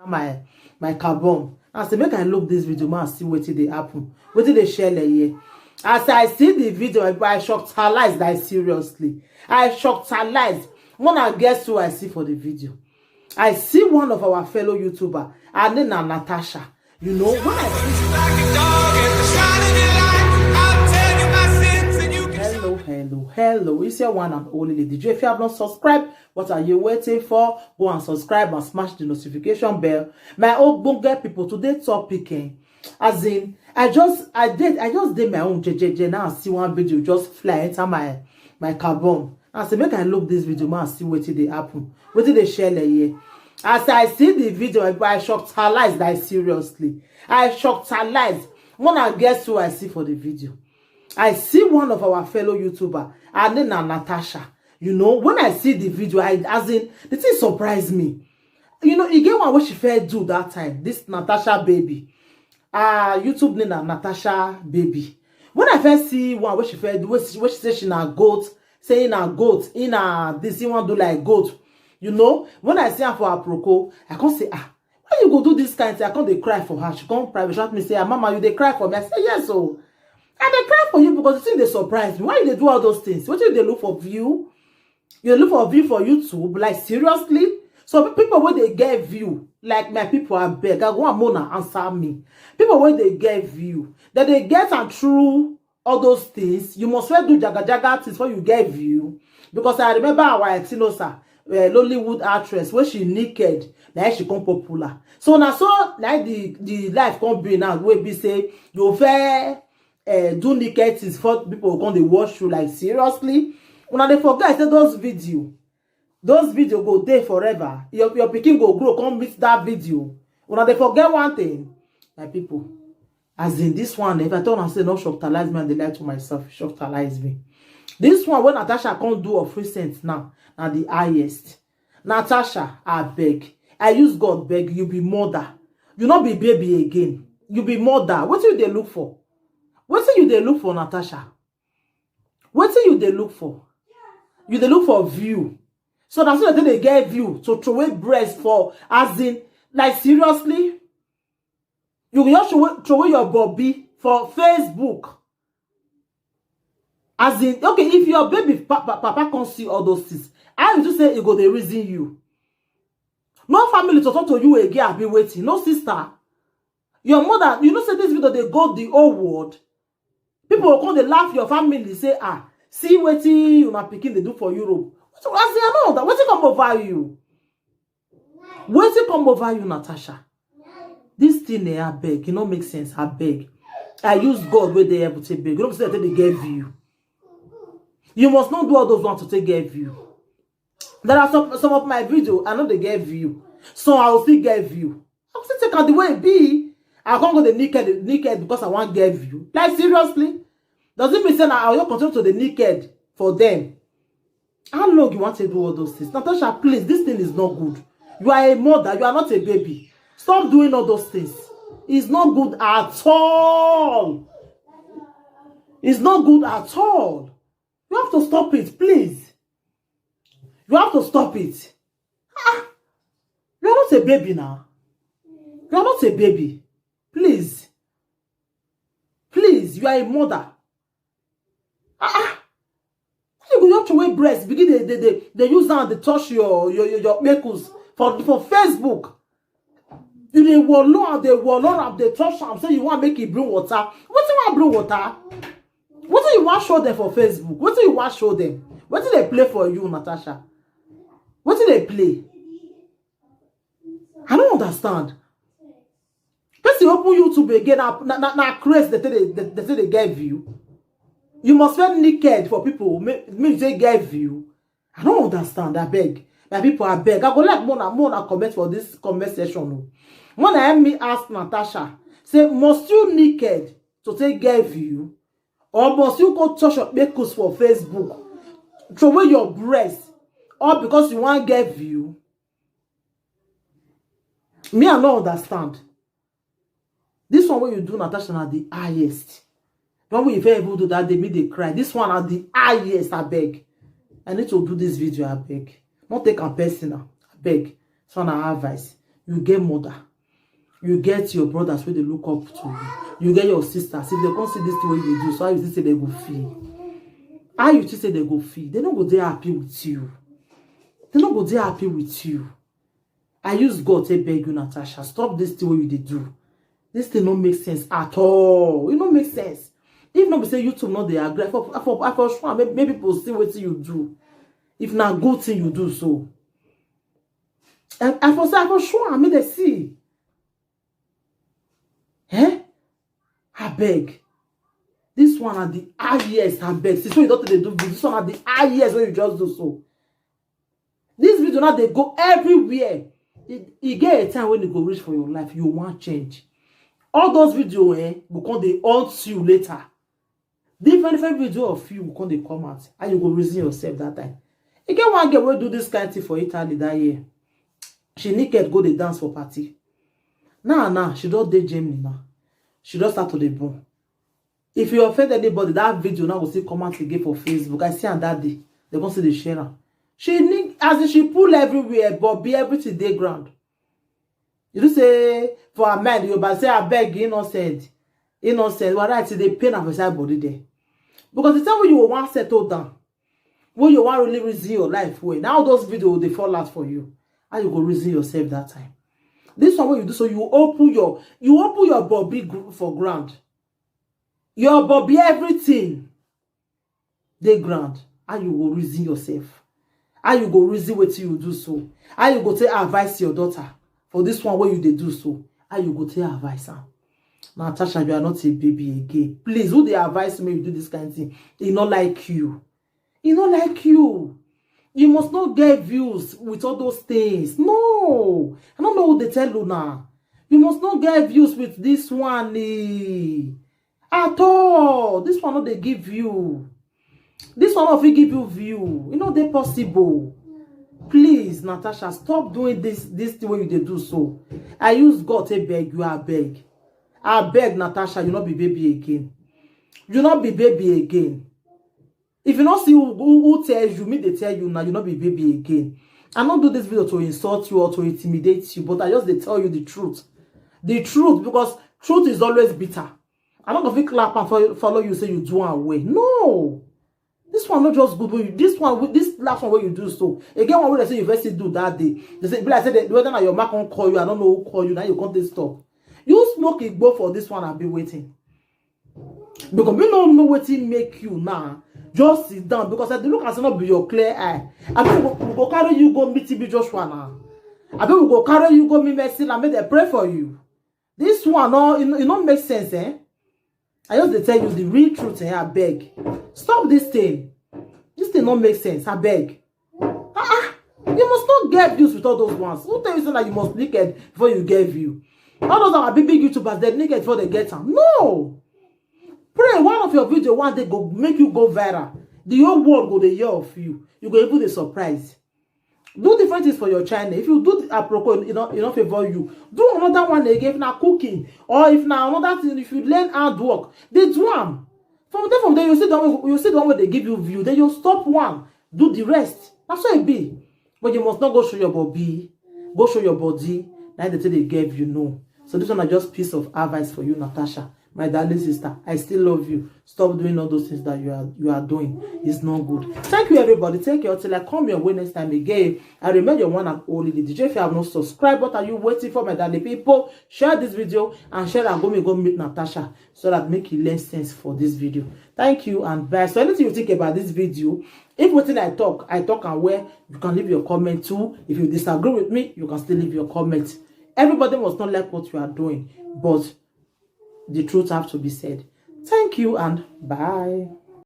my carbon. I say make I look this video man see wetin dey happen, wetin dey share here. As I see the video, I shocked her lies, like seriously. I shocked her lies. When I guess who I see for the video, I see one of our fellow YouTuber, her name is Natasha. You know, when I hello, it's your one and only Lady J. If you have not subscribed, what are you waiting for? Go and subscribe and smash the notification bell. My old bunga people, today topic, as in, I just did my own JJJ. Now I see one video just fly enter my carbon. I say make I look this video man see wetin dey happen, wetin dey share here. As I see the video, I shocked her lies, like seriously. I shocked her lies. When I guess who I see for the video, I see one of our fellow YouTuber, her name is Natasha. You know, when I see the video, as in, the thing surprised me. You know, you get one what she fair do that time. This Natasha baby. YouTube name is Natasha baby. When I first see one what she fair do, what she say she na goat, saying a goat, in a this you want do like goat. You know, when I see her for her proco, I can't say, why you go do this kind of thing? I can't they cry for her. She come private chat me say, Mama, you they cry for me. I say, yes, so. And they cry for you because the thing they surprise me. Why you they do all those things? What do they look for view? You look for view for YouTube? Like, seriously? So people when they get view, like my people are beg, I go and Mona answer me. People when they get view, that they get and through all those things, you must well do jaga things before you get view. Because I remember our Exinosa, Lollywood actress, where she naked, now she come popular. So now so like the life come be now, where be say you fair do naked things for people come they watch you, like seriously. When they forget I said those video go there forever. Your pikin go grow, come meet that video. When they forget one thing, my people, as in this one, if I told her say no shocktalize me and they lie to myself, shocktalize me. This one when Natasha can't do of recent now, and the highest. Natasha, I beg. I use God beg, you be mother. You not be baby again. You be mother. What do they look for? What do you they look for, Natasha? What do you they look for? You they look for view. So that's why they get view to throw away breast for, as in, like seriously? You just throw away your bobby for Facebook. As in, okay, if your baby papa can't see all those things, I would just say it go the reason you. No family to talk to you again, I've been waiting. No sister. Your mother, you know, say this video, they go the whole world. People will come, they laugh your family, say, see what you not picking they do for Europe. As in, I know that. What's it come over you? What's it come over you, Natasha? This thing, I beg. You know, make sense. I beg. I use God where they able to beg. You don't say that they gave you. You must not do all those ones to take get view. There are some of my video, I know they get view. So I will still get view. I will still take out the way it be. I can't go the naked because I want get view. Like seriously? Does it mean say I will continue to the naked for them? How long you want to do all those things? Natasha, please, this thing is not good. You are a mother, you are not a baby. Stop doing all those things. It's not good at all. It's not good at all. You have to stop it, please. You have to stop it. You are not a baby now. You are not a baby. Please. Please, you are a mother. You go to wear breast. Begin they use now they touch your makeups for Facebook. They will they touch them. Say you want to make it bring water. What do you want bring water? What do you want to show them for Facebook? What do you want to show them? What do they play for you, Natasha? What do they play? I don't understand. Person open YouTube again, now crazy they say they get view. You must feel naked for people. Me say get view. I don't understand. I beg. My people, I beg. I go like more comment for this comment section. When I me ask Natasha, say, must you naked to take get view? Or must you go touch your makeups for Facebook? Throw away your breast. Or because you want get view? Me, I don't understand. This one where you do, Natasha, are the highest. The one where you able to do that, they make they cry. This one are the highest, I beg. I need to do this video, I beg. Not take a personal, I beg. It's one advice. You get mother. You get your brothers where they look up to you. You get your sisters. If they can't see this way you do, so how you say they go feel? How you say they go feel? They don't go there happy with you. They don't go there happy with you. I use God to beg you, Natasha. Stop this thing what you do. This thing don't make sense at all. It don't make sense. If not, we say YouTube not they agree. For sure, maybe people see what you do. If not good thing you do so. And for sure, I mean they see. I beg. This one are the highest, I beg. Since you don't they do this one are the highest when you just do so. This video now they go everywhere. You get a time when you go reach for your life, you want change. All those videos will come they haunt you later. Different video of you will come they come out and you go reason yourself that time. You get one girl will do this kind of thing for Italy that year. She naked go they dance for party. Nah, she don't date Germany now. She just start to the bone. If you offend anybody, that video now will still come out again for Facebook. I see on that day. They gonna see the share. She need as if she pull everywhere, but be everything day ground. You do say for a man, you but say I beg innocent. Innocent. What right? They pain of side body there. Because the time when you want settle down, when you want really reason your life way, now those videos they fall out for you. How you go reason yourself that time? This one what you do so you open your body for ground. Your body everything they ground. How you go reason yourself? How you go reason what you do so? How you go take advice your daughter for this one what you they do so? How you go take advice her? Natasha, you are not a baby again. Please, who they advise me you do this kind of thing? He not like you. He not like you. You must not get views with all those things. No. I don't know what they tell you now. You must not get views with this one. At all. This one not they give you. This one not they give you view. You know they possible. Please, Natasha, stop doing this the way you do so. I use God to beg you. I beg, Natasha, you not be baby again. You not be baby again. If you not see who tells you, me they tell you now, you not be baby again. I don't do this video to insult you or to intimidate you, but I just they tell you the truth. The truth, because truth is always bitter. I'm not gonna clap and follow you say you do away. No. This one not just good. This last one where you do so. Again, one way they say university do that day. They say, I said whether or not your mark can call you, I don't know who call you, now you can't stop. You smoke it go for this one, I'll be waiting. Because we don't know what it make you now. Just sit down because I look as not be your clear eye. I bet we go carry you go meet TB Joshua now. I bet we go carry you go meet Mercy and make them pray for you. This one, no, it don't make sense, eh? I just tell you the real truth, eh? I beg. Stop this thing. This thing don't make sense. I beg. You must not get views with all those ones. Who tell you that you must naked before you get view? All those are big YouTubers, they're naked before they get them. No. Pray one of your videos one day go make you go viral. The whole world go to hear of you. You go even a surprise. Do different things for your channel. If you do apropos, you know favor you. Do another one again, if now cooking or if now another thing. If you learn hard work, they do them. From there you see the one where they give you view. Then you stop one, do the rest. That's how it be. But you must not go show your body. Go show your body. Now they say they gave you no. So this one is just piece of advice for you, Natasha. My darling sister, I still love you. Stop doing all those things that you are doing. It's not good. Thank you, everybody. Take care till I come your way next time again. I remember your one and only the DJ. If you have not subscribed, what are you waiting for, my darling people? Share this video and share and go meet Natasha so that make you learn sense for this video. Thank you and bye. So anything you think about this video, if what I talk and where you can leave your comment too. If you disagree with me, you can still leave your comment. Everybody must not like what you are doing, but the truth have to be said. Thank you and bye.